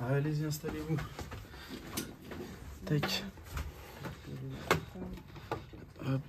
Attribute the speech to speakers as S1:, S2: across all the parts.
S1: Allez-y, installez-vous. Tac. Hop.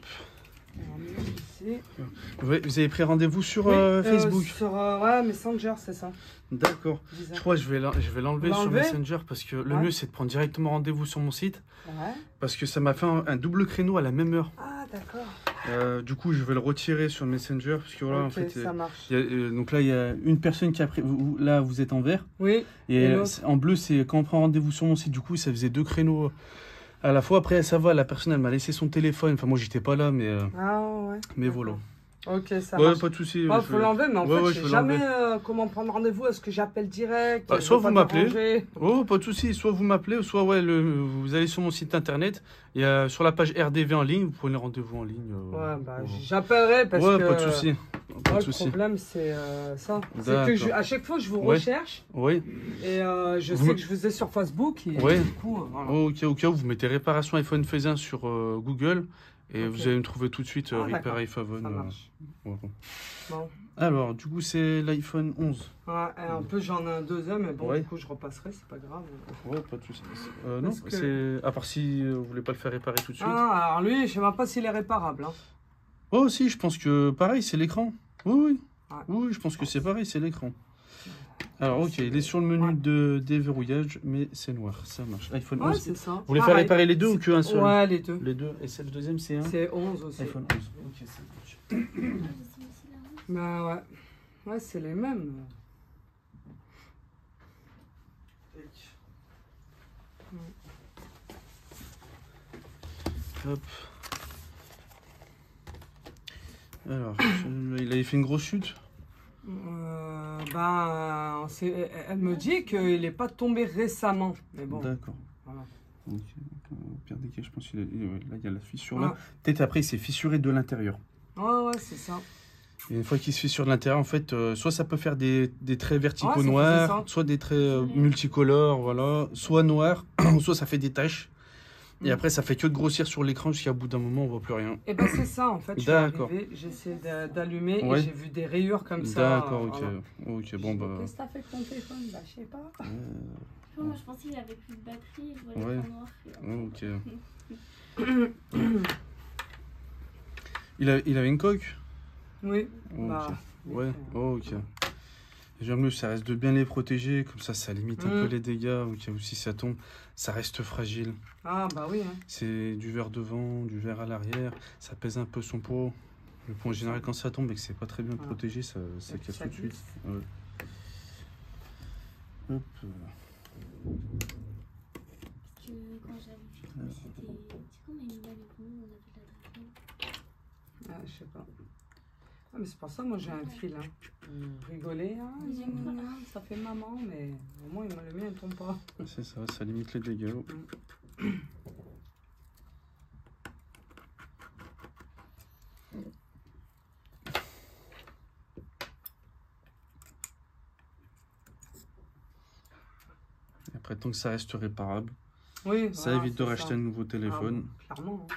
S1: Vous avez pris rendez-vous sur Facebook?
S2: Sur ouais, Messenger, c'est ça.
S1: D'accord. Je crois que je vais l'enlever sur Messenger parce que le mieux c'est de prendre directement rendez-vous sur mon site.
S2: Ouais.
S1: Parce que ça m'a fait un double créneau à la même heure.
S2: Ah, d'accord.
S1: Du coup, je vais le retirer sur Messenger parce que voilà,
S2: okay,
S1: en fait,
S2: ça marche.
S1: donc là, il y a une personne qui a pris. Là, vous êtes en vert.
S2: Oui.
S1: Et en bleu, c'est quand on prend rendez-vous sur mon site. Du coup, ça faisait 2 créneaux à la fois. Après, ça va. La personne, elle m'a laissé son téléphone. Enfin, moi, j'étais pas là, mais.
S2: Ah ouais.
S1: Mais voilà.
S2: Ok, ça marche.
S1: Pas de souci.
S2: Il faut l'enlever, mais en fait, je sais jamais comment prendre rendez-vous. Est-ce que j'appelle direct?
S1: Soit vous m'appelez. Oh, pas de souci. Soit vous m'appelez, soit vous allez sur mon site internet. Il y a sur la page RDV en ligne. Vous prenez rendez-vous en ligne.
S2: Ouais, bah j'appellerai parce que.
S1: Pas de souci.
S2: Le problème, c'est ça. C'est que à chaque fois, je vous recherche.
S1: Oui.
S2: Et je sais que je vous ai sur Facebook. Et du coup, voilà.
S1: Ok, au cas où vous mettez réparation iPhone Phase 1 sur Google. Et vous allez me trouver tout de suite Repair iPhone.
S2: Ça marche.
S1: Voilà.
S2: Bon.
S1: Alors, du coup, c'est l'iPhone 11.
S2: Ouais, en plus, j'en ai un deuxième, mais bon, du coup, je repasserai, c'est pas grave.
S1: Ouais, pas de soucis. Non, c'est à part si vous voulez pas le faire réparer tout de suite.
S2: Ah, alors lui, je sais même pas s'il est réparable. Hein.
S1: Oh, si, je pense que pareil, c'est l'écran. Oui. Oui, je pense que c'est pareil, c'est l'écran. Alors, ok, il est sur le menu de déverrouillage, mais c'est noir, ça marche. iPhone 11.
S2: C'est ça.
S1: Vous voulez faire réparer les deux ou qu'un seul?
S2: Ouais, les deux.
S1: Les deux. Et c'est le deuxième, c'est un?
S2: C'est 11 aussi.
S1: iPhone 11. Ok, ça marche.
S2: Bah ouais. Ouais, c'est les mêmes.
S1: Hop. Alors, il avait fait une grosse chute?
S2: Elle me dit qu'il n'est pas tombé récemment. Mais bon.
S1: D'accord.
S2: Voilà.
S1: Okay. Au pire des cas, je pense qu'il là, il y a la fissure là. Peut-être après, il s'est fissuré de l'intérieur.
S2: Ouais, c'est ça.
S1: Et une fois qu'il se fissure de l'intérieur, en fait, soit ça peut faire des traits verticaux noirs, soit des traits multicolores, voilà, soit noirs, soit ça fait des taches. Et après, ça fait que de grossir sur l'écran jusqu'à bout d'un moment, on voit plus rien.
S2: Et ben c'est ça, en fait. D'accord. J'essaie d'allumer et j'ai vu des rayures comme ça.
S1: D'accord, ok. Ok, bon bah.
S2: Qu'est-ce que t'as fait avec ton téléphone? Bah, je sais pas.
S3: Moi, je pensais qu'il avait plus de batterie, je voyais
S1: noir. Ok. Il avait une coque?
S2: Oui.
S1: Okay. Ouais, ok. J'aime mieux, ça reste de bien les protéger, comme ça limite un peu les dégâts, ou si ça tombe, ça reste fragile.
S2: Ah bah oui. Hein.
S1: C'est du verre devant, du verre à l'arrière, ça pèse un peu son poids. Le poids en général, quand ça tombe et que c'est pas très bien protégé, ça casse tout de suite. Ouais. Hop.
S3: Quand j'avais fait, c'était quand on a mis avec nous, on avait de la
S2: je sais pas. Ah, mais c'est pour ça, moi j'ai un fil. Hein. Rigoler, hein, ça fait maman, mais au moins le mien ne tombe pas.
S1: C'est ça, ça limite les dégâts. Et après, tant que ça reste réparable, ça évite de racheter un nouveau téléphone.
S2: Clairement.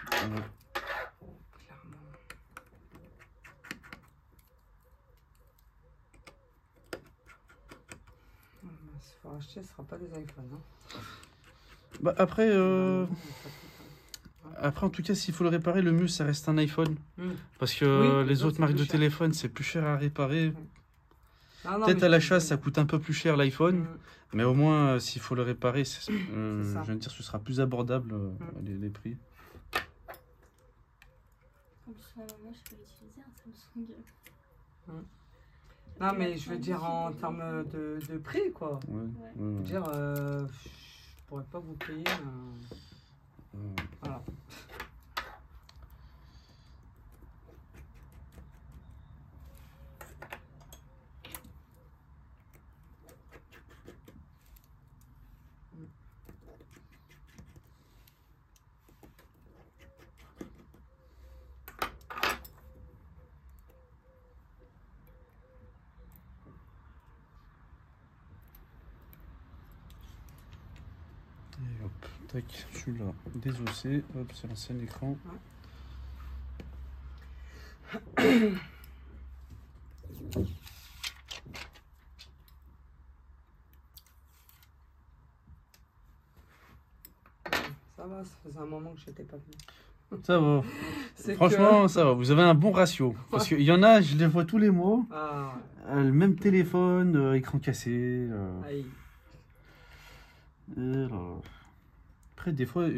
S2: Faut acheter, ce ne sera pas des iPhones. Hein.
S1: Bah après, en tout cas, s'il faut le réparer, le mieux, ça reste un iPhone. Parce que les autres marques de téléphone, c'est plus cher à réparer. Peut-être à l'achat, ça coûte un peu plus cher l'iPhone. Mais au moins, s'il faut le réparer, je viens de dire, ce sera plus abordable les prix.
S3: En plus, moi, je peux utiliser un Samsung.
S2: Non, mais je veux dire en termes de prix, quoi. Je veux dire, je pourrais pas vous payer. Voilà.
S1: Et hop, tac, celui-là, désossé, hop, c'est l'ancien écran.
S2: Ça va, ça faisait un moment que j'étais pas venue.
S1: Ça va. Franchement, ça va. Vous avez un bon ratio. Parce qu'il y en a, je les vois tous les mois.
S2: Ah,
S1: Le même téléphone, écran cassé.
S2: aïe.
S1: Après, des fois,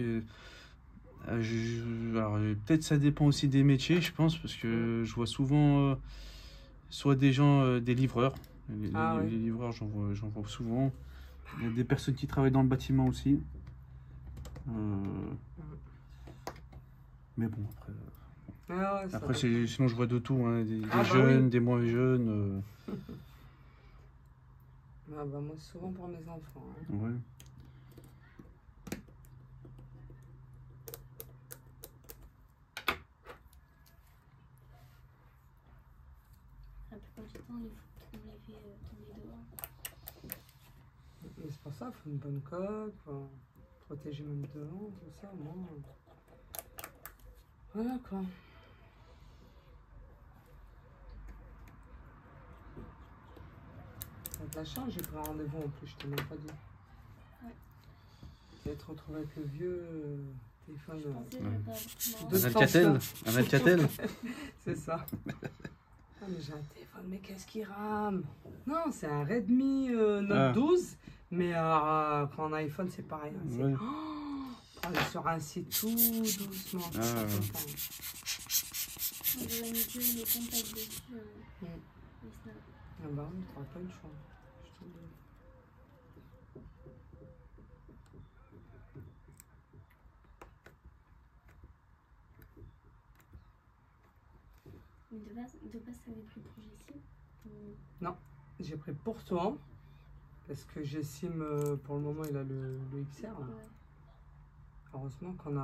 S1: peut-être ça dépend aussi des métiers, je pense, parce que je vois souvent soit des gens, des livreurs. Les
S2: Oui.
S1: livreurs, j'en vois souvent. Il y a des personnes qui travaillent dans le bâtiment aussi. Mais bon, après.
S2: Ah ouais,
S1: Après, sinon, je vois de tout, hein, des
S2: bah
S1: jeunes,
S2: oui.
S1: des moins jeunes.
S2: Ah bah moi, souvent pour mes enfants. Hein.
S1: Ouais.
S3: La plupart du temps, il faut qu'on les fait tomber dehors.
S2: Mais c'est pour ça, il faut une bonne coque, faut protéger même devant, tout ça, moi. Voilà quoi. T'as de la chance, j'ai pris un rendez-vous en plus, je t'ai même pas dit.
S3: Ouais.
S2: Je vais te retrouver avec le vieux téléphone.
S3: Je pensais que
S1: Un Alcatel. Un Alcatel.
S2: C'est ça. Ah mais j'ai un téléphone, mais qu'est-ce qui rame? Non, c'est un Redmi Note 12, mais quand on a iPhone, c'est pareil. Hein,
S1: Ouais.
S2: On est sur un site tout doucement.
S1: Ah, ouais.
S3: j'aurais mis que les contacts dessus. Les snaps.
S2: Ah bah oui, t'auras pas eu le choix. Je te le dis.
S3: Mais de base, ça avait pris pour Jessie.
S2: Non, j'ai pris pour toi. Parce que Jessim, pour le moment, il a le XR. Là.
S3: Ouais.
S2: Heureusement qu'on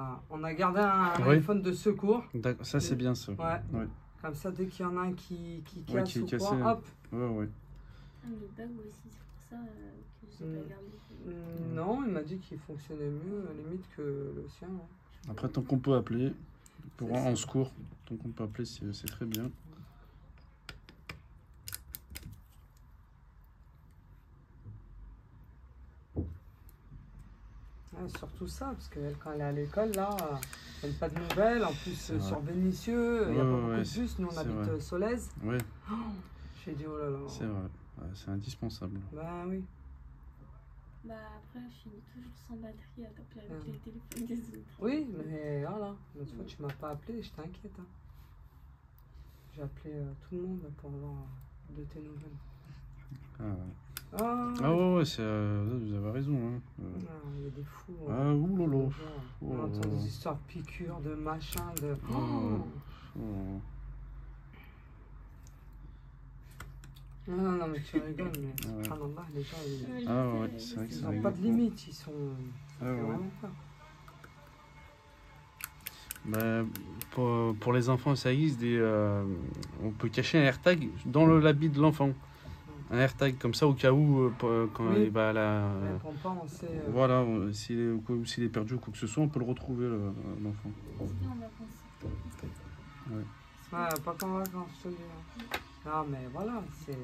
S2: a gardé un
S1: Oui.
S2: iPhone de secours.
S1: D'accord, ça c'est bien ça.
S2: Ouais.
S1: Ouais.
S2: Comme ça, dès qu'il y en a un qui
S1: Ouais,
S2: casse
S1: qui est
S2: ou
S1: cassé.
S2: quoi, hop.
S1: Ouais.
S3: Ah, mais il bug aussi, c'est pour ça que j'ai pas gardé.
S2: Non, il m'a dit qu'il fonctionnait mieux, à la limite, que le sien. Ouais.
S1: Après, tant qu'on peut appeler, pour
S2: C'est
S1: en
S2: ça.
S1: secours, tant qu'on peut appeler, c'est très bien.
S2: Ouais, surtout ça, parce qu'elle, quand elle est à l'école, là, elle n'a pas de nouvelles. En plus,
S1: C'est
S2: sur
S1: vrai.
S2: Vénissieux, il n'y a
S1: Ouais,
S2: pas beaucoup
S1: ouais,
S2: de bus. Nous, on
S1: c'est
S2: habite
S1: vrai.
S2: Solèze.
S1: Ouais,
S2: J'ai dit, oh là là.
S1: c'est vrai. Ouais, c'est indispensable.
S2: Bah oui.
S3: Bah après, je finis toujours sans batterie à t'appeler avec les téléphones des autres.
S2: Oui, mais voilà. L'autre fois, tu m'as pas appelé, j'étais inquiète. Hein. J'ai appelé tout le monde pour avoir de tes nouvelles.
S1: Ah, ouais.
S2: Ah,
S1: Ouais, vous avez raison. Hein.
S2: il y a des fous.
S1: Ah, oulala.
S2: On entend des histoires de piqûres, de machin, de... Non, mais tu rigoles, mais subhanallah, les gens,
S1: C'est vrai que
S2: ils
S1: ça
S2: n'ont pas de limite, ils sont... Ça fait
S1: ouais.
S2: vraiment peur.
S1: Bah, pour les enfants, ça existe on peut cacher un AirTag dans l'habit de l'enfant. Un AirTag comme ça au cas où quand il va à la. Voilà, s'il est perdu ou quoi que ce soit, on peut le retrouver l'enfant.
S3: C'est en vacances.
S2: Ouais, pas qu'en vacances, je te dis. Non, mais voilà, c'est.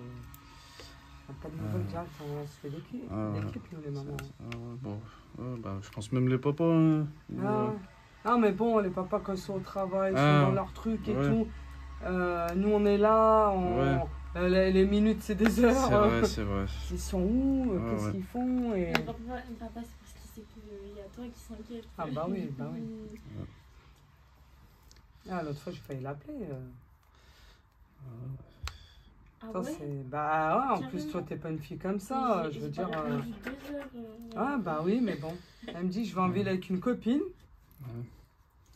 S2: Pas de nouvelles direct, on se fait l'équipe, nous les mamans.
S1: Je pense même les papas. Hein,
S2: non, mais bon, les papas, quand ils sont au travail, ils sont dans leur truc et tout. Nous, on est là, les minutes, c'est des heures.
S1: C'est vrai.
S2: Ils sont où? Qu'est-ce qu'ils font? Et...
S3: Papa, c'est parce qu'il sait qu'il y a toi qui s'inquiète.
S2: Ah, bah oui. Ah, l'autre fois, j'ai failli l'appeler.
S3: Ah
S2: ça,
S3: ouais?
S2: Bah ouais, en plus, toi, t'es pas une fille comme ça. Je veux dire. Ah, bah oui, mais bon. Elle me dit, je vais en ville avec une copine.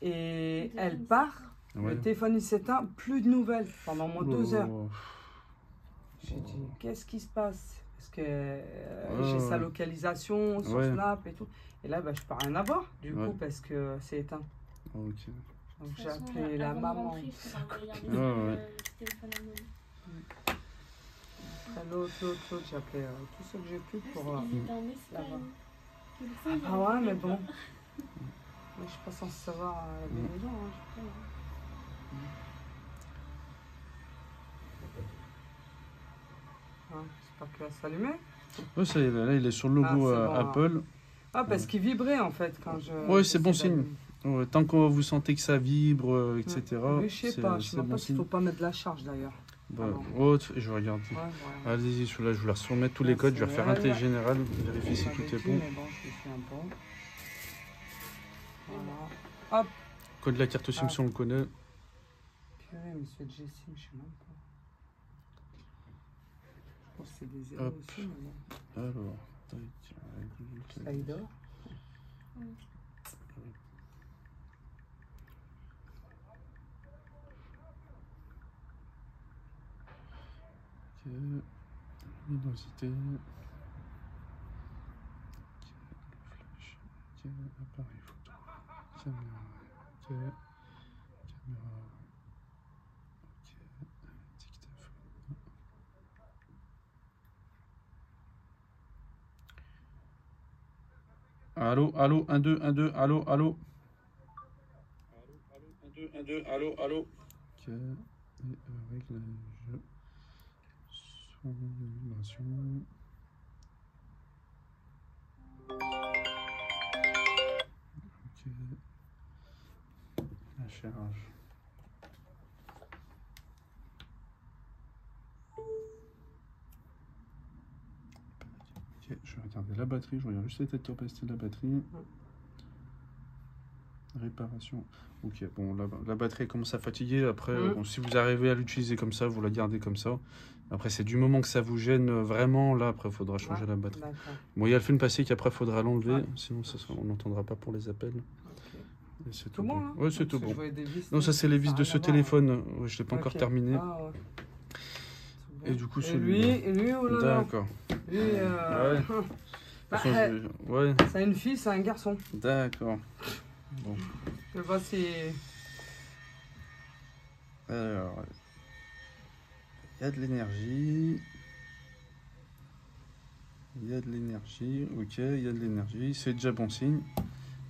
S2: Et elle part. Le téléphone, il s'éteint. Plus de nouvelles pendant au moins 2 heures. J'ai dit, qu'est-ce qui se passe? Parce que j'ai sa localisation sur Snap et tout. Et là, bah, je peux rien avoir, du coup, parce que c'est éteint.
S1: Ok.
S2: Donc j'ai appelé la maman. Après l'autre, j'ai appelé tous ceux que j'ai pu pour l'avoir. Ah ouais, mais bon. Mais je suis pas censée savoir la vie des gens, hein, je crois. J'espère qu'il va s'allumer.
S1: Là, il est sur le logo Apple.
S2: Ah, parce qu'il vibrait en fait quand je...
S1: Ouais, c'est bon signe. Ouais, tant que vous sentez que ça vibre, etc.
S2: Oui, je sais pas, je sais même pas s'il faut pas mettre de la charge d'ailleurs.
S1: Bah, je regarde. Ouais, voilà. Allez-y, celui-là, je vais leur remettre tous les codes. Je vais refaire un test général, vérifier si tout est bon.
S2: Mais bon, je fais un peu. Voilà. Hop.
S1: Code de la carte SIM, si on le connaît.
S2: Purée, monsieur Jessim, je sais même pas. Je pense que c'est des zéros aussi, mais bon.
S1: Alors,
S2: ça y dort.
S1: Ok, luminosité. Ok, appareil photo. Caméra. Ok, caméra. Ok, dictaphone. Allô, allô, 1, 2, 1, 2, allô, allô. Allô, 1, 2, 1, 2, allô, allô. Ok, et réglage. Son vibration. Ok. La charge. Ok, je vais regarder la batterie, je regarde juste l'état de capacité de la batterie. Réparation. Ok, bon, la batterie commence à fatiguer. Après, bon, si vous arrivez à l'utiliser comme ça, vous la gardez comme ça. Après, c'est du moment que ça vous gêne vraiment, là, après, il faudra changer la batterie. Bon, il y a le film passé qu'après, il faudra l'enlever, sinon on n'entendra pas pour les appels. Et c'est tout bon. Ouais, c'est tout bon. Non, ça, c'est les vis de ce téléphone. Ouais, je ne l'ai pas encore terminé. Et du coup,
S2: lui, oh là là.
S1: D'accord.
S2: Lui,
S1: ouais.
S2: C'est une fille, c'est un garçon.
S1: D'accord. Bon.
S2: Je sais pas si...
S1: Alors, il y a de l'énergie. Il y a de l'énergie. Ok, il y a de l'énergie. C'est déjà bon signe.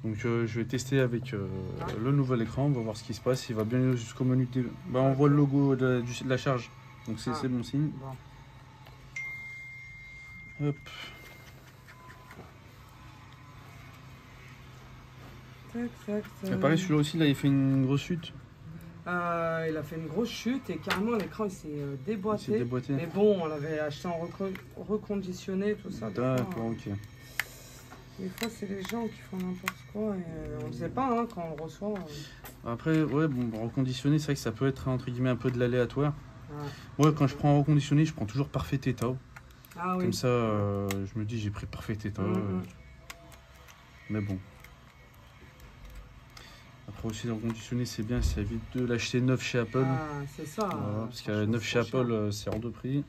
S1: Donc, je vais tester avec le nouvel écran. On va voir ce qui se passe. Il va bien jusqu'au menu. Bah, on voit le logo de la charge. Donc, c'est bon signe. Bon. Hop.
S2: Tac, tac, tac.
S1: Pareil, celui-là aussi, là, il fait une grosse chute.
S2: Il a fait une grosse chute et carrément l'écran il s'est déboîté.
S1: déboîté.
S2: Mais bon, on l'avait acheté en reconditionné, tout ça.
S1: D'accord, ok.
S2: Des fois, c'est les gens qui font n'importe quoi et on ne sait pas hein, quand on le reçoit.
S1: Après, ouais, bon, reconditionné, c'est vrai que ça peut être entre guillemets un peu de l'aléatoire. Moi, quand je prends reconditionné, je prends toujours parfait état.
S2: Ah, oui.
S1: Comme ça, je me dis, j'ai pris parfait état. Mais bon. Après aussi, le reconditionné, c'est bien, ça évite de l'acheter neuf chez Apple.
S2: Ah, c'est ça.
S1: Voilà, parce qu'à neuf chez Apple, c'est hors de prix.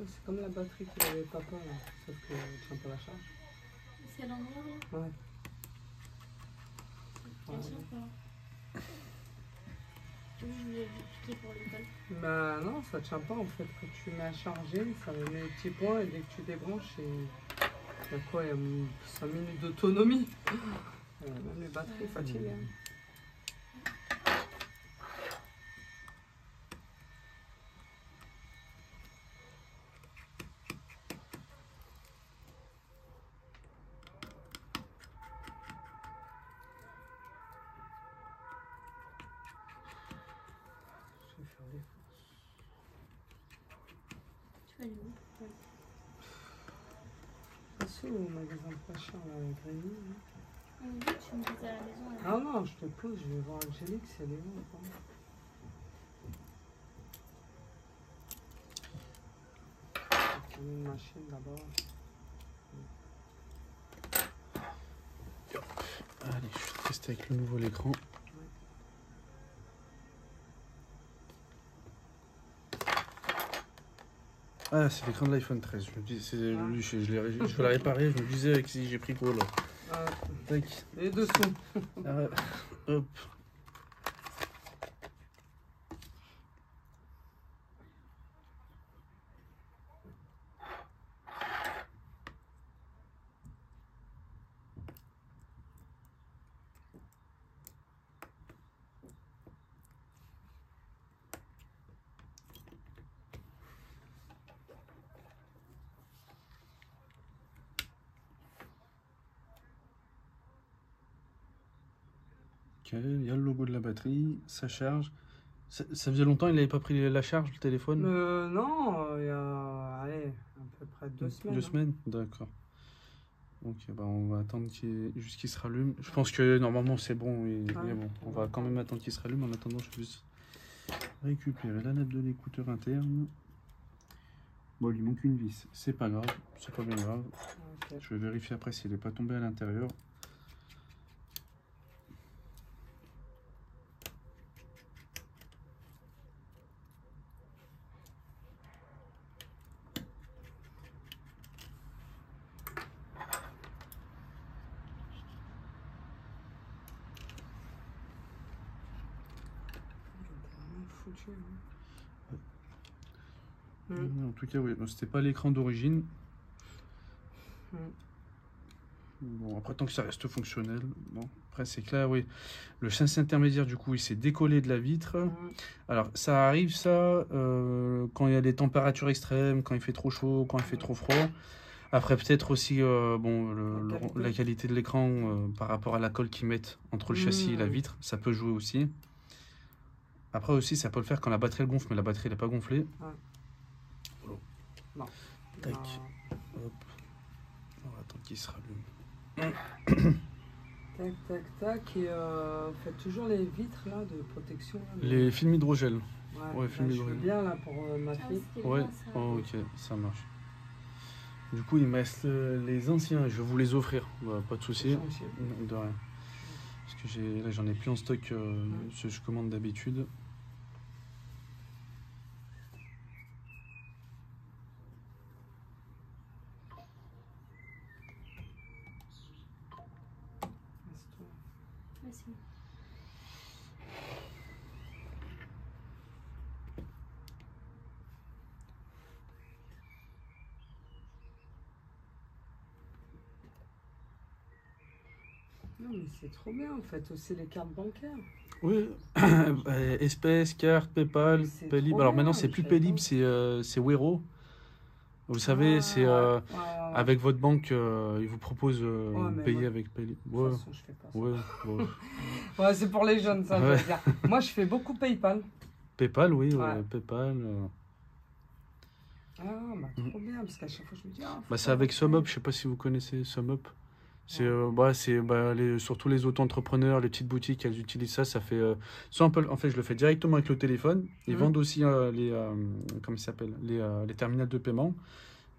S2: C'est comme la batterie qu'il avait papa, là. Sauf que tu tiens pas la charge.
S3: C'est l'endroit là?
S2: Ouais.
S3: Ça tient pas. Je voulais piquer pour l'école.
S2: Bah non, ça tient pas en fait. Quand tu mets à charger, ça met les petits points et dès que tu débranches, il y a quoi? Il y a 5 minutes d'autonomie. Même les batteries fatiguées. Hein.
S3: Tu vas aller où?
S2: Passez au magasin pas cher là avec Rémi.
S3: Tu me dis à la maison. Là.
S2: Ah non, je te pose, je vais voir Angélique si elle est où ou pas. Je vais une machine d'abord.
S1: Allez, je vais tester avec le nouveau écran. Ah, c'est l'écran de l'iPhone 13. Je me dis, je vais la réparer. Je me disais si j'ai pris quoi là. Tac.
S2: Les dessous.
S1: Hop. il y a le logo de la batterie, ça charge. Ça faisait longtemps il n'avait pas pris la charge, le téléphone?
S2: Non, il y a allez, à peu près 2 semaines.
S1: 2 semaines, d'accord. Ok, bah on va attendre juste qu'il se rallume. Je pense que normalement c'est bon, et bon. On va quand même attendre qu'il se rallume. En attendant, je vais juste récupérer la nappe de l'écouteur interne. Bon, il lui manque une vis, c'est pas grave, c'est pas bien grave. Okay. Je vais vérifier après s'il n'est pas tombé à l'intérieur. En tout cas, oui, c'était pas l'écran d'origine. Bon, après, tant que ça reste fonctionnel. Bon, après, c'est clair, oui. Le sens intermédiaire, du coup, il s'est décollé de la vitre. Alors, ça arrive, ça, quand il y a des températures extrêmes, quand il fait trop chaud, quand il fait trop froid. Après, peut-être aussi la qualité de l'écran par rapport à la colle qu'ils mettent entre le châssis et la vitre. Ça peut jouer aussi. Après aussi, ça peut le faire quand la batterie elle gonfle, mais la batterie n'est pas gonflée.
S2: Non.
S1: Tac. Hop. On va attendre qu'il se rallume.
S2: Tac, tac, tac. Et faites toujours les vitres là de protection. Là,
S1: les films hydrogel.
S2: Ouais, film hydrogel. Bien là pour ma fille.
S1: Ouais, oh, ok, ça marche. Du coup, il me reste les anciens. Je vais vous les offrir. Bah, pas de souci. De rien. Parce que là, j'en ai plus en stock ce que je commande d'habitude.
S2: Non mais c'est trop bien en fait, aussi les cartes bancaires.
S1: Oui, espèces, carte, PayPal, Paylib. Alors maintenant c'est plus Paylib, c'est Wero. Vous savez, c'est avec votre banque, ils vous proposent de payer avec Paylib.
S2: Ouais. De toute façon, je fais pas ça. Ouais, c'est pour les jeunes ça, je veux dire. Moi je fais beaucoup PayPal.
S1: PayPal, oui, PayPal.
S2: Ah bah trop bien, parce qu'à chaque fois je me dis...
S1: c'est avec SumUp, je sais pas si vous connaissez SumUp. C'est surtout les auto-entrepreneurs, les petites boutiques, elles utilisent ça. Ça fait en fait, je le fais directement avec le téléphone. Ils vendent aussi comment ça s'appelle, les terminals de paiement.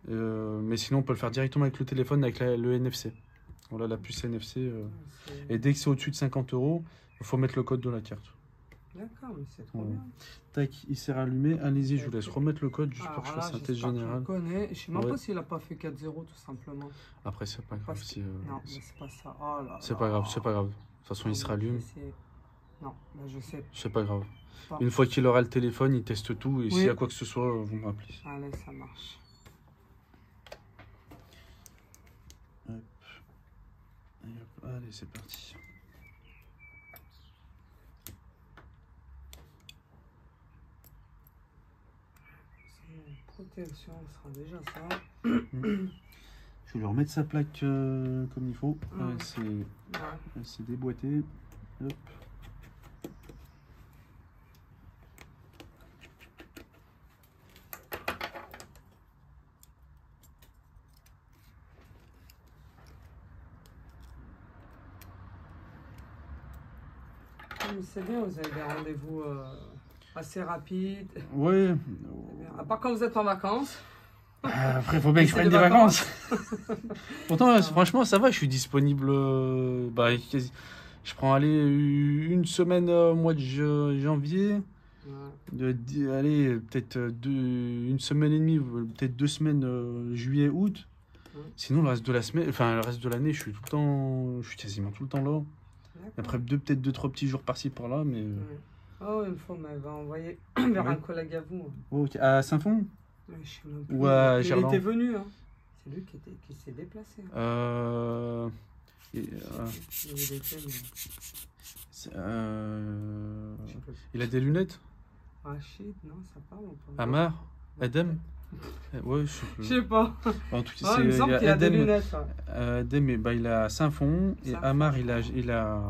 S1: Mais sinon, on peut le faire directement avec le téléphone, avec le NFC. Voilà, la puce NFC. Et dès que c'est au-dessus de 50 €, il faut mettre le code de la carte.
S2: D'accord, mais c'est trop bien.
S1: Tac, il s'est rallumé. Allez-y, je vous laisse remettre le code juste pour que je fasse un test général.
S2: Je connais. Je sais même pas s'il a pas fait 4-0 tout simplement.
S1: Après, c'est pas grave.
S2: Non, mais c'est pas ça. Oh là
S1: c'est pas grave, c'est pas grave. De toute façon, il se rallume.
S2: Non, là je sais.
S1: C'est pas grave. Une fois qu'il aura le téléphone, il teste tout. Et s'il y a quoi que ce soit, vous me rappelez.
S2: Allez, ça marche.
S1: Hop. Et hop. Allez, c'est parti.
S2: Protection sera déjà ça.
S1: Je vais lui remettre sa plaque comme il faut. C'est déboîté. Hop.
S2: C'est bien, vous avez des rendez-vous assez rapides.
S1: Oui.
S2: À part quand vous êtes en vacances.
S1: Après, il faut bien que je prenne des vacances. Pourtant, franchement, ça va, je suis disponible. Je prends une semaine au mois de janvier. Allez, peut-être une semaine et demie, peut-être 2 semaines juillet, août. Sinon, le reste de la semaine, enfin, le reste de l'année, je suis quasiment tout le temps là. Après, peut-être 2-3 petits jours par-ci par-là, mais.
S2: Oh, une fois, on m'avait envoyé vers un collègue à vous.
S1: Ok, à Saint-Fond?
S2: Je sais même plus.
S1: Ou à Gerland?
S2: Il était venu, hein. C'est lui qui s'est déplacé.
S1: Il a des lunettes?
S2: Rachid, non, ça parle ou pas?
S1: Amar? Adem? Ouais,
S2: je sais pas.
S1: En tout cas, il me semble qu'il a des lunettes. Adem, il a Saint-Fond. Et Amar, il a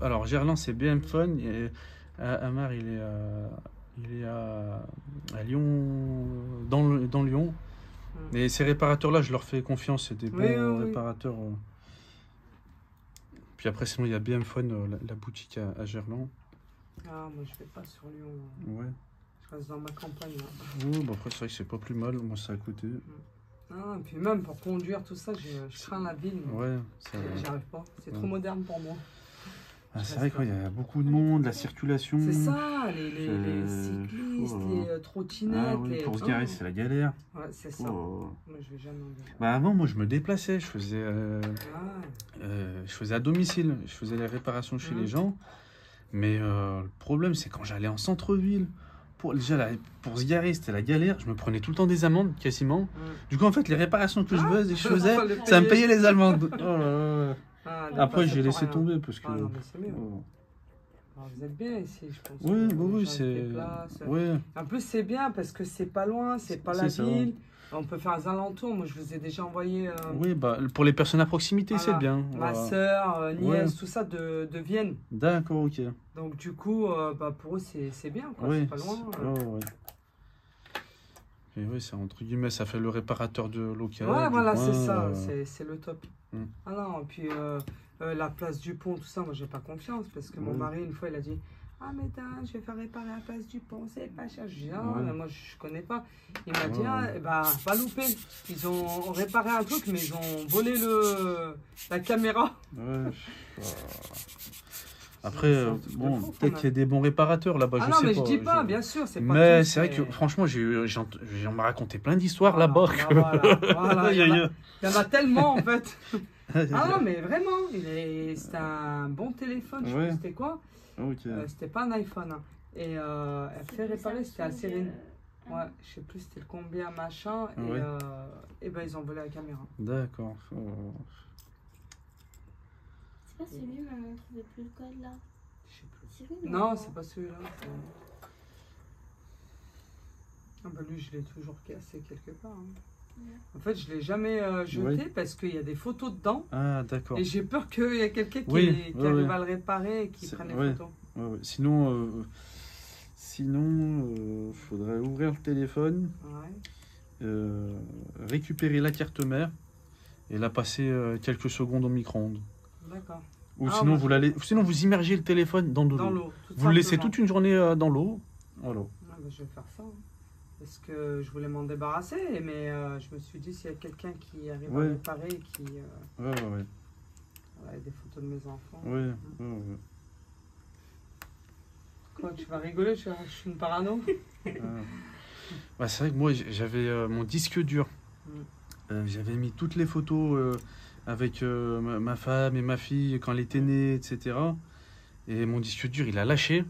S1: alors, Gerland, c'est BM Phone. Et Amar, il est à Lyon, dans Lyon. Et ces réparateurs-là, je leur fais confiance. C'est des bons réparateurs. Puis après, sinon, il y a BM Phone, la boutique à Gerland.
S2: Ah, moi, je vais pas sur Lyon.
S1: Ouais.
S2: Je reste dans ma campagne. Là.
S1: Oui, après, c'est vrai que c'est pas plus mal. Moi, ça a coûté.
S2: Ah, et puis même pour conduire, tout ça, je crains la ville.
S1: Ouais,
S2: j'y arrive pas. C'est trop moderne pour moi.
S1: Ah, c'est vrai qu'il y a beaucoup de monde, la circulation.
S2: C'est ça, les cyclistes, les trottinettes.
S1: Ah, oui, pour se garer, c'est la galère.
S2: Ouais, c'est ça. Moi, je vais jamais en dire.
S1: Bah, avant, moi, je me déplaçais. Je faisais à domicile. Je faisais les réparations chez les gens. Mais le problème, c'est quand j'allais en centre-ville. Pour se garer, c'était la galère. Je me prenais tout le temps des amendes, quasiment. Du coup, en fait, les réparations que je faisais, ça me payait les amendes. Oh là là. Après, j'ai laissé tomber parce que...
S2: non, mais c'est mieux. Alors, vous êtes bien ici, je pense.
S1: Oui, c'est... Ouais.
S2: En plus, c'est bien parce que c'est pas loin, c'est pas la ville. On peut faire un alentour. Moi, je vous ai déjà envoyé...
S1: Oui, bah, pour les personnes à proximité, c'est bien.
S2: Ma soeur, nièce, tout ça de Vienne.
S1: D'accord, ok.
S2: Donc, du coup, pour eux, c'est bien. C'est pas loin.
S1: Et oui, c'est entre guillemets, ça fait le réparateur de local.
S2: Ouais, voilà, c'est ça. C'est le top. Ah non, et puis la place du pont, tout ça, moi, j'ai pas confiance. Parce que mon mari, une fois, il a dit... Ah, mais je vais faire réparer la place du pont, c'est pas cher. Je dis, mais moi, je connais pas. Il m'a dit, pas louper. Ils ont réparé un truc, mais ils ont volé la caméra.
S1: Après, peut-être qu'il y a des bons réparateurs là-bas,
S2: je sais pas. Ah non, mais je dis pas, bien sûr, c'est pas
S1: mais c'est vrai que, franchement, on m'a raconté plein d'histoires là-bas.
S2: Voilà, il y en a tellement, en fait. Ah non, mais vraiment, c'était un bon téléphone, je sais pas c'était quoi. C'était pas un iPhone. Hein. Et elle fait réparer, c'était assez Céline. Ouais, je sais plus c'était le combien machin. Et ben ils ont volé la caméra.
S1: D'accord.
S3: C'est pas celui, mais on trouvait plus le code là.
S2: Je sais plus. Non, c'est pas celui-là. Ah bah lui, je l'ai toujours cassé quelque part. Hein. En fait, je ne l'ai jamais jeté parce qu'il y a des photos dedans.
S1: Ah, d'accord.
S2: Et j'ai peur qu'il y ait quelqu'un qui arrive à le réparer et qui prenne les photos.
S1: Sinon, faudrait ouvrir le téléphone, récupérer la carte mère et la passer quelques secondes au micro-ondes.
S2: D'accord.
S1: Ou sinon, vous immergez le téléphone dans de l'eau. Vous le laissez toute une journée dans l'eau. Voilà.
S2: Je vais faire ça. Parce que je voulais m'en débarrasser, mais je me suis dit, s'il y a quelqu'un qui arrive à réparer, qui... Voilà, des photos de mes enfants. Quoi, tu vas rigoler, je suis une parano.
S1: C'est vrai que moi, j'avais mon disque dur. J'avais mis toutes les photos avec ma femme et ma fille quand elle était née, etc. Et mon disque dur, il a lâché.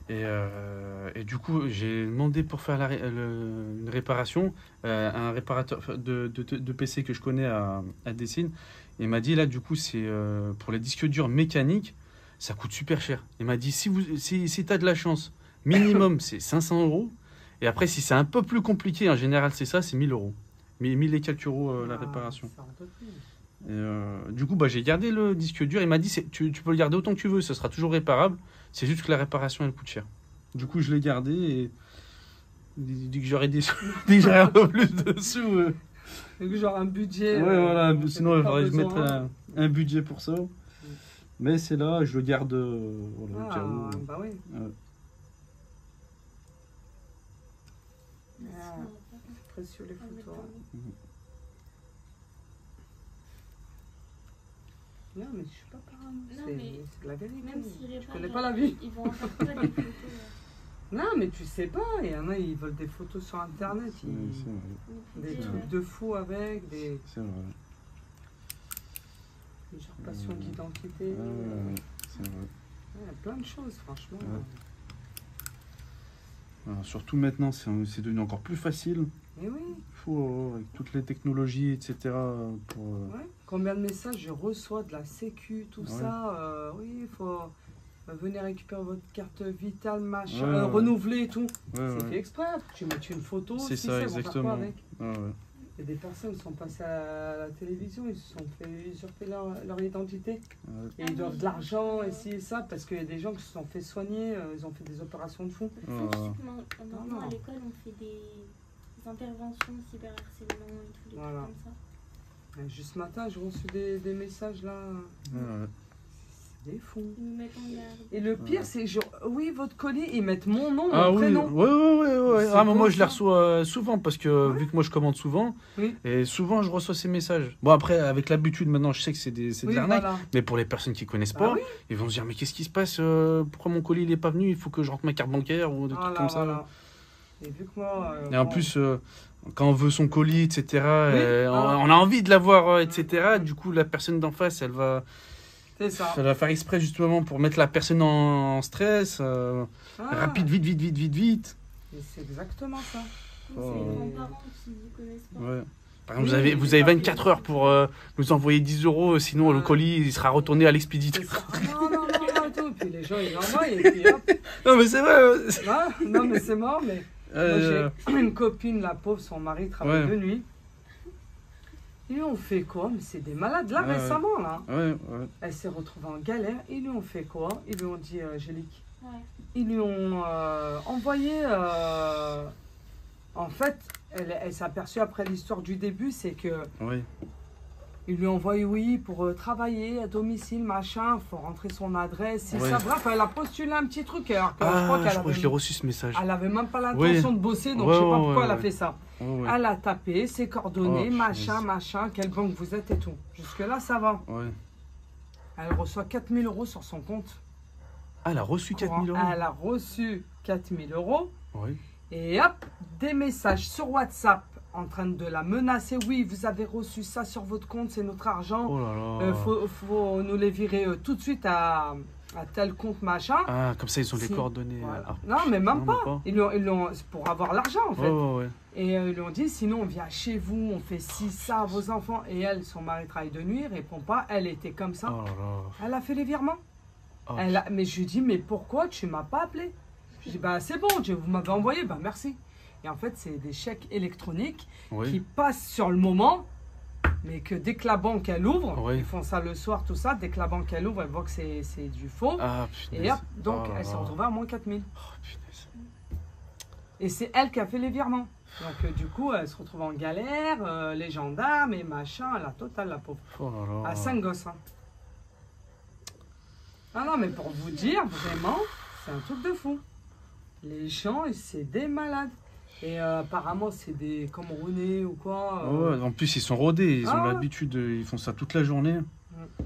S1: Et du coup, j'ai demandé pour faire une réparation, un réparateur de PC que je connais à Dessine. Il m'a dit, là, du coup, c'est pour les disques durs mécaniques, ça coûte super cher. Il m'a dit, si tu as de la chance, minimum, c'est 500 €. Et après, si c'est un peu plus compliqué, en général, c'est 1000 €. 1000 et quelques euros la réparation. Du coup, j'ai gardé le disque dur. Il m'a dit, tu peux le garder autant que tu veux, ça sera toujours réparable. C'est juste que la réparation, elle coûte cher. Du coup, je l'ai gardé et dès que j'aurai un peu plus de sous.
S2: Dès que j'aurai un budget.
S1: Voilà. Sinon, il faudrait que je mette un budget pour ça. Mais c'est là, je le garde.
S2: Bah oui. C'est précieux les photos. Non, mais je suis pas parano. C'est la vérité.
S3: Même si
S2: je connais pas la vie.
S3: Ils vont encore pas des photos.
S2: Non, mais tu sais pas. Il y en a, ils veulent des photos sur Internet. Des trucs de fous avec.
S1: C'est vrai.
S2: Usurpation d'identité.
S1: C'est vrai.
S2: Il y a plein de choses, franchement.
S1: Alors, surtout maintenant, c'est devenu encore plus facile.
S2: Mais oui.
S1: Avec toutes les technologies, etc.
S2: Combien de messages je reçois de la Sécu, tout ça. Il faut venez récupérer votre carte vitale, machin, renouveler et tout. C'est fait exprès. Tu mets une photo,
S1: c'est ça, exactement.
S2: Avec. Il y a des personnes qui sont passées à la télévision, ils se sont fait usurper leur identité. Et ils doivent de l'argent, et ci et ça, parce qu'il y a des gens qui se sont fait soigner, ils ont fait des opérations de fou.
S3: Maintenant, à l'école, on fait des interventions cyberharcèlement et tout, des trucs comme ça.
S2: Juste ce matin, j'ai reçu des messages là. Des fous.
S3: Ils nous mettent en garde.
S2: Et le pire, c'est genre, oui, votre colis, ils mettent mon nom, mon prénom.
S1: Ouais. Ah, mais moi, je les reçois souvent parce que vu que moi, je commande souvent, et souvent, je reçois ces messages. Bon, après, avec l'habitude, maintenant, je sais que c'est de l'arnaque, mais pour les personnes qui connaissent pas, ils vont se dire, mais qu'est-ce qui se passe? Pourquoi mon colis, il est pas venu? Il faut que je rentre ma carte bancaire ou des trucs comme ça.
S2: Et vu que moi...
S1: et en plus... quand on veut son colis, etc., on a envie de l'avoir, etc. Du coup, la personne d'en face, elle va faire exprès justement pour mettre la personne en stress. Rapide, vite.
S2: C'est exactement ça.
S3: C'est les grands-parents qui ne connaissent pas. Ouais.
S1: Par exemple, vous avez 24 heures pour nous envoyer 10 €, sinon le colis il sera retourné à l'expéditeur.
S2: Non, puis les gens ils envoient et puis hop.
S1: Non, mais c'est vrai.
S2: Non, mais c'est mort, mais... Moi, j'ai une copine, la pauvre, son mari travaille de nuit. Ils lui ont fait quoi? Mais c'est des malades. Là, récemment, là. Elle s'est retrouvée en galère. Ils lui ont fait quoi? Ils lui ont dit, Angélique. Ils lui ont envoyé... En fait, elle s'est aperçue après l'histoire du début, c'est que... Ils lui ont envoyé, pour travailler à domicile, machin, il faut rentrer son adresse, c'est ça. Bref, elle a postulé un petit truc. Alors que je crois que je l'ai reçu ce message. Elle n'avait même pas l'intention de bosser, donc je ne sais pas pourquoi elle a fait ça. Elle a tapé ses coordonnées, machin, quelle banque vous êtes et tout. Jusque-là, ça va. Elle reçoit 4 000 € sur son compte.
S1: Ah, elle a reçu 4 000 €?
S2: Elle a reçu 4 000 €. Et hop, des messages sur WhatsApp en train de la menacer. Oui, vous avez reçu ça sur votre compte, c'est notre argent. Faut nous les virer tout de suite à tel compte, machin.
S1: Ah, comme ça, ils ont les coordonnées.
S2: Non, mais même pas. Ils l'ont pour avoir l'argent, en fait. Et ils lui ont dit, sinon, on vient chez vous, on fait ci, ça à vos enfants. Et elle, son mari travaille de nuit, il répond pas. Elle était comme ça. Elle a fait les virements. Mais je lui dis, mais pourquoi tu m'as pas appelé? Je dis, bah c'est bon, vous m'avez envoyé, bah merci. Et en fait, c'est des chèques électroniques qui passent sur le moment, mais que dès que la banque, elle ouvre, ils font ça le soir, tout ça, dès que la banque, elle ouvre, elle voit que c'est du faux. Et hop, donc elle s'est retrouvée à moins 4 000. Et c'est elle qui a fait les virements. Donc du coup, elle se retrouve en galère, les gendarmes et machin, la totale, la pauvre. À 5 gosses. Hein. Ah non, mais pour vous dire, vraiment, c'est un truc de fou. Les gens, c'est des malades. Et apparemment, c'est des Camerounais ou quoi.
S1: En plus, ils sont rodés, ils ont l'habitude, ils font ça toute la journée.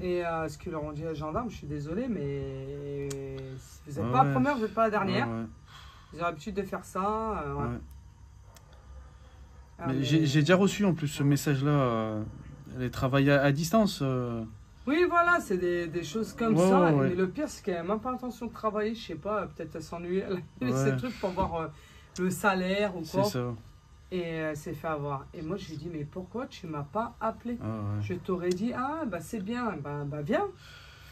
S2: Et ce qu'ils leur ont dit à gendarme, je suis désolé, mais vous n'êtes pas la première, vous n'êtes pas la dernière. Ils ont l'habitude de faire ça.
S1: Mais j'ai déjà reçu en plus ce message-là, les travails à distance.
S2: Oui, voilà, c'est des choses comme ça. Mais le pire, c'est qu'elle n'a même pas l'intention de travailler, je sais pas, peut-être elle s'ennuie. Elle a fait ces trucs pour voir le salaire ou quoi.
S1: C'est ça.
S2: Et elle s'est fait avoir. Et moi, je lui ai dit, mais pourquoi tu m'as pas appelé? Je t'aurais dit, bah c'est bien, bah viens.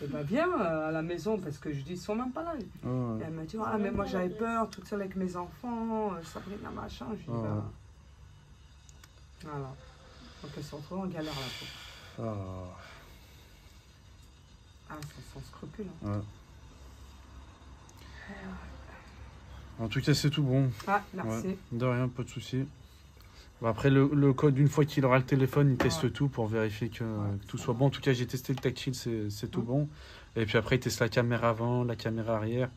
S2: Et bah viens à la maison, parce que je dis, ils sont même pas là. Et elle m'a dit, mais moi j'avais peur, toute seule avec mes enfants, Sabrina, machin. Je dis, bah... Voilà. Donc elle se retrouve en galère, là. C'est sans scrupule. Hein.
S1: En tout cas, c'est tout bon.
S2: Merci.
S1: De rien, pas de souci. Bon, après, le code, une fois qu'il aura le téléphone, il teste tout pour vérifier que tout soit bon. En tout cas, j'ai testé le tactile, c'est tout bon. Et puis après, il teste la caméra avant, la caméra arrière,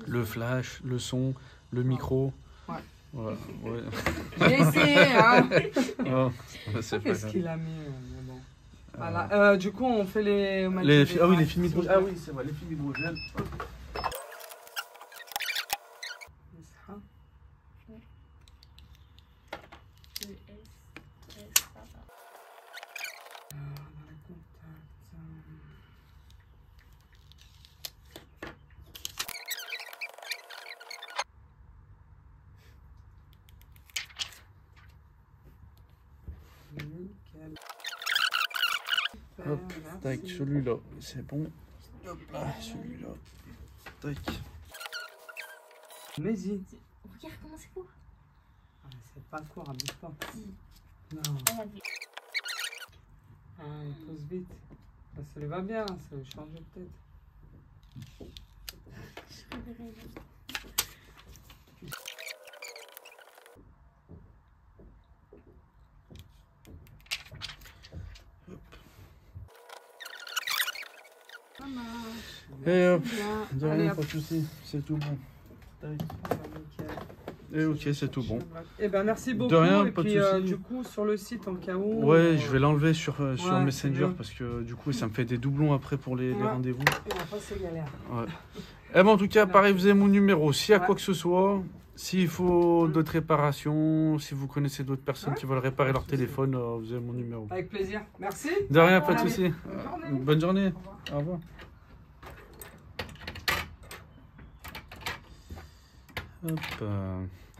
S1: le flash, le son, le micro. Voilà.
S2: J'ai essayé, hein.
S1: Qu'est-ce
S2: qu'il a mis Voilà. Du coup, on fait les
S1: films hydrogène. Ah oui, c'est vrai, les films hydrogène. Hop, tac, celui-là, c'est bon. Hop là, celui-là. Tac.
S2: Mais y.
S3: Regarde comment c'est court.
S2: C'est pas court, abuse pas.
S3: Si.
S2: Non. Il pose vite. Ça lui va bien, ça lui change peut-être.
S3: Je reverrai.
S1: Et hop, de rien, pas de soucis, c'est tout bon. Et ok, c'est tout bon.
S2: Eh ben merci beaucoup.
S1: De rien,
S2: et
S1: pas
S2: puis,
S1: de soucis.
S2: du coup, sur le site, en cas où...
S1: Ouais, je vais l'enlever sur
S2: ouais,
S1: Messenger parce que du coup, ça me fait des doublons après pour les rendez-vous.
S2: Et après, c'est galère.
S1: Ouais. Eh ben, en tout cas, pareil, vous avez mon numéro. S'il y a quoi que ce soit, s'il faut d'autres réparations, si vous connaissez d'autres personnes qui veulent réparer leur téléphone, vous avez mon numéro.
S2: Avec plaisir. Merci.
S1: De rien, pas de soucis.
S2: Bonne journée.
S1: Au revoir. Hop,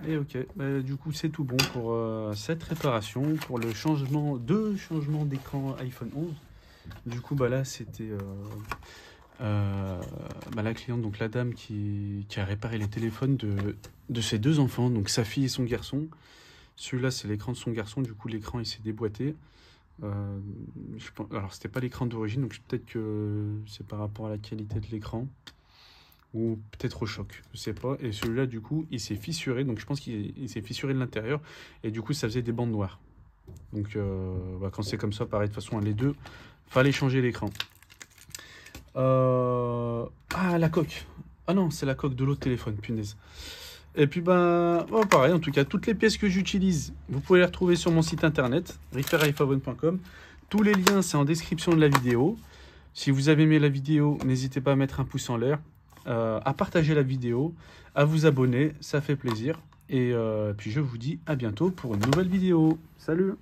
S1: et ok, du coup c'est tout bon pour cette réparation, pour le changement d'écran iPhone 11. Du coup là c'était la cliente, donc la dame qui a réparé les téléphones de ses deux enfants, donc sa fille et son garçon. Celui-là c'est l'écran de son garçon, du coup l'écran il s'est déboîté. Alors c'était pas l'écran d'origine, donc peut-être que c'est par rapport à la qualité de l'écran. Ou peut-être au choc, je sais pas. Et celui-là, du coup, il s'est fissuré. Donc, je pense qu'il s'est fissuré de l'intérieur. Et du coup, ça faisait des bandes noires. Donc, quand c'est comme ça, pareil, de toute façon, les deux, fallait changer l'écran. Ah, la coque. Ah non, c'est la coque de l'autre téléphone, punaise. Et puis, pareil, en tout cas, toutes les pièces que j'utilise, vous pouvez les retrouver sur mon site internet, repairiphone.com. Tous les liens, c'est en description de la vidéo. Si vous avez aimé la vidéo, n'hésitez pas à mettre un pouce en l'air. À partager la vidéo, à vous abonner, ça fait plaisir. Et puis je vous dis à bientôt pour une nouvelle vidéo. Salut!